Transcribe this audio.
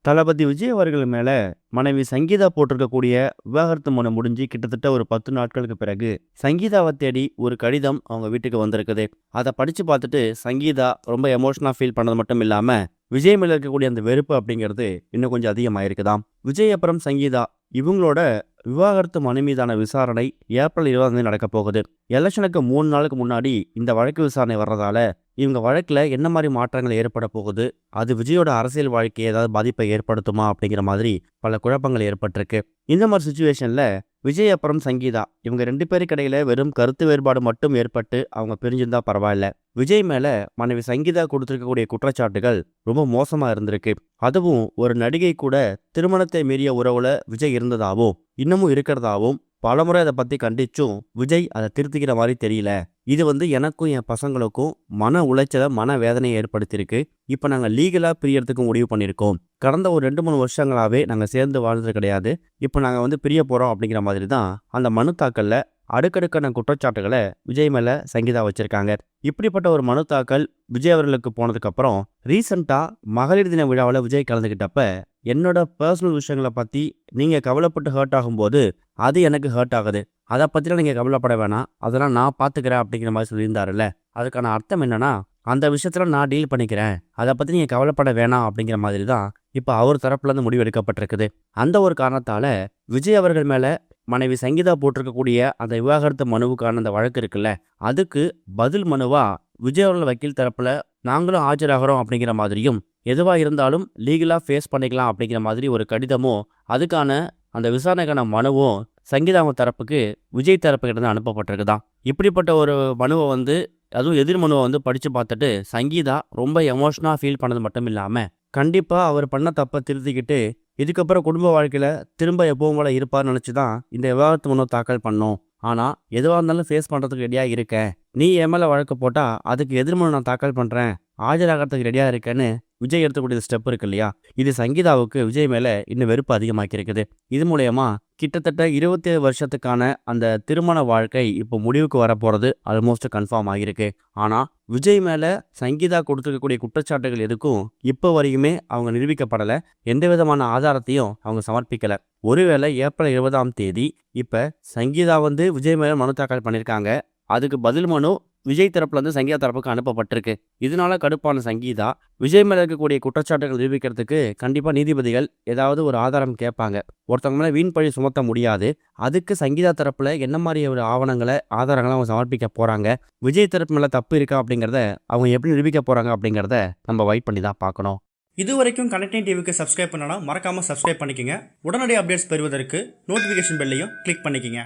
தளபதி விஜய் அவர்கள் மேல மனைவி சங்கீதா போட்டிருக்கக்கூடிய விவாகரத்து மனு முடிஞ்சு கிட்டத்தட்ட ஒரு 10 நாட்களுக்கு பிறகு சங்கீதாவை தேடி ஒரு கடிதம் அவங்க வீட்டுக்கு வந்திருக்குது. அதை படிச்சு பார்த்துட்டு சங்கீதா ரொம்ப எமோஷனலா ஃபீல் பண்ணது மட்டும் இல்லாம விஜய் மேல இருக்கக்கூடிய அந்த வெறுப்பு அப்படிங்கிறது இன்னும் கொஞ்சம் அதிகமாயிருக்குதாம். விஜய் அப்புறம் சங்கீதா இவங்களோட விவாகரத்து மனு மீதான விசாரணை ஏப்ரல் 20 நடக்க போகுது. எலெக்ஷனுக்கு 3 நாளுக்கு முன்னாடி இந்த வழக்கு விசாரணை வர்றதால இவங்க வழக்குல என்ன மாதிரி மாற்றங்கள் ஏற்பட போகுது, அது விஜயோட அரசியல் வாழ்க்கையை ஏதாவது பாதிப்பை ஏற்படுத்துமா அப்படிங்கிற மாதிரி பல குழப்பங்கள் ஏற்பட்டிருக்கு. இந்த மாதிரி சுச்சுவேஷன்ல விஜய் அப்புறம் சங்கீதா இவங்க 2 பேருக்கு இடையில வெறும் கருத்து வேறுபாடு மட்டும் ஏற்பட்டு அவங்க பிரிஞ்சிருந்தா பரவாயில்ல. விஜய் மேல மனைவி சங்கீதா கொடுத்திருக்கக்கூடிய குற்றச்சாட்டுகள் ரொம்ப மோசமா இருந்திருக்கு. அதுவும் ஒரு நடிகை கூட திருமணத்தை மீறிய உறவுல விஜய் இருந்ததாவும் இன்னமும் இருக்கிறதாவும் பலமுறை அதை பத்தி கண்டிச்சும் விஜய் அதை திருத்திக்கிற மாதிரி தெரியல. இது எனக்கும் என் பசங்களுக்கும் மன உளைச்சலை மன வேதனையை ஏற்படுத்தியிருக்கு. இப்போ நாங்கள் லீகலாக பிரியறதுக்கு முடிவு பண்ணியிருக்கோம். கடந்த ஒரு 2-3 வருஷங்களாகவே நாங்கள் சேர்ந்து வாழ்ந்தது கிடையாது. இப்போ நாங்கள் பிரிய போகிறோம் அப்படிங்கிற மாதிரி தான் அந்த மனு தாக்கல்ல அடுக்கடுக்கான குற்றச்சாட்டுகளை விஜய் மேல சங்கீதா வச்சிருக்காங்க. இப்படிப்பட்ட ஒரு மனு தாக்கல் விஜய் அவர்களுக்கு போனதுக்கு அப்புறம் ரீசெண்டா மகளிர் தின விழாவில் விஜய் கலந்துக்கிட்டப்ப என்னோட பர்சனல் விஷயங்களை பத்தி நீங்க கவலைப்பட்டு ஹர்ட் ஆகும்போது அது எனக்கு ஹர்ட் ஆகுது. அதை பத்திலாம் நீங்க கவலைப்பட வேணாம், அதெல்லாம் நான் பாத்துக்கிறேன் அப்படிங்கிற மாதிரி சொல்லியிருந்தாருல்ல. அதுக்கான அர்த்தம் என்னன்னா, அந்த விஷயத்துல நான் டீல் பண்ணிக்கிறேன், அதை பத்தி நீங்க கவலைப்பட வேணாம் அப்படிங்கிற மாதிரி தான் இப்போ அவர் தரப்புல இருந்து முடிவு எடுக்கப்பட்டிருக்குது. அந்த ஒரு காரணத்தால விஜய் அவர்கள் மேல மனைவி சங்கீதா போட்டிருக்கக்கூடிய அந்த விவாகரத்து மனுவுக்கான அந்த வழக்கு இருக்குல்ல, அதுக்கு பதில் மனுவா விஜய் அவர்கள் வக்கீல் தரப்புல நாங்களும் ஆஜராகிறோம் அப்படிங்கிற மாதிரியும், எதுவா இருந்தாலும் லீகலா ஃபேஸ் பண்ணிக்கலாம் அப்படிங்கிற மாதிரி ஒரு கடிதமும் அதுக்கான அந்த விசாரணைக்கான மனுவும் சங்கீதாவும் தரப்புக்கு விஜய் தரப்பு கிட்ட அனுப்பப்பட்டிருக்குதான். இப்படிப்பட்ட ஒரு மனுவை அதுவும் எதிர் மனுவை படிச்சு பார்த்துட்டு சங்கீதா ரொம்ப எமோஷனா ஃபீல் பண்ணது மட்டும் இல்லாம கண்டிப்பா அவர் பண்ண தப்பை திருத்திக்கிட்டு இதுக்கப்புறம் குடும்ப வாழ்க்கையில திரும்ப எப்பவும் போல இருப்பார்னு நினைச்சுதான் இந்த விவாகரத்து மனு தாக்கல் பண்ணோம். ஆனா எதுவா இருந்தாலும் ஃபேஸ் பண்றதுக்கு ரெடியா இருக்கேன், நீ என் மேல வழக்கு போட்டா அதுக்கு எதிர்மனு நான் தாக்கல் பண்றேன், ஆஜராகிறதுக்கு ரெடியா இருக்கேன்னு விஜய் எடுத்துக்கூடிய ஸ்டெப் இருக்கு இல்லையா, இது சங்கீதாவுக்கு விஜய் மேல இன்னும் வெறுப்பு அதிகமாக்கி இருக்குது. இது மூலயமா கிட்டத்தட்ட 27 வருஷத்துக்கான அந்த திருமண வாழ்க்கை இப்போ முடிவுக்கு வரப்போறது ஆல்மோஸ்ட் கன்ஃபார்ம் ஆகியிருக்கு. ஆனா விஜய் மேல சங்கீதா கொடுத்துருக்கக்கூடிய குற்றச்சாட்டுகள் எதுக்கும் இப்போ வரையுமே அவங்க நிரூபிக்கப்படலை. எந்த விதமான ஆதாரத்தையும் அவங்க சமர்ப்பிக்கல. ஒருவேளை ஏப்ரல் 20 இப்ப சங்கீதா விஜய் மேல மனு தாக்கல் பண்ணியிருக்காங்க. அதுக்கு பதில் மனு விஜய் தரப்புல சங்கீதா தரப்புக்கு அனுப்பப்பட்டிருக்கு. இதனால கடுப்பான சங்கீதா விஜய் மேல இருக்கக்கூடிய குற்றச்சாட்டுகள் நிரூபிக்கிறதுக்கு கண்டிப்பா நீதிபதிகள் ஏதாவது ஒரு ஆதாரம் கேட்பாங்க. ஒருத்தவங்க மேல வீண் பழி சுமத்த முடியாது. அதுக்கு சங்கீதா தரப்புல என்ன மாதிரி ஒரு ஆவணங்களை ஆதாரங்களை அவங்க சமர்ப்பிக்க போறாங்க, விஜய் தரப்பு மேல தப்பு இருக்கா அப்படிங்கிறத அவங்க எப்படி நிரூபிக்க போறாங்க அப்படிங்கிறத நம்ம வெயிட் பண்ணி தான் பார்க்கணும். இது வரைக்கும் கனெக்டிங் டிவிக்கு சப்ஸ்கிரைப் பண்ணனா மறக்காம சப்ஸ்கிரைப் பண்ணிக்கங்க. உடனடி அப்டேட்ஸ் பெறுவதற்கு நோட்டிஃபிகேஷன் பெல்லையும் கிளிக் பண்ணிக்கங்க.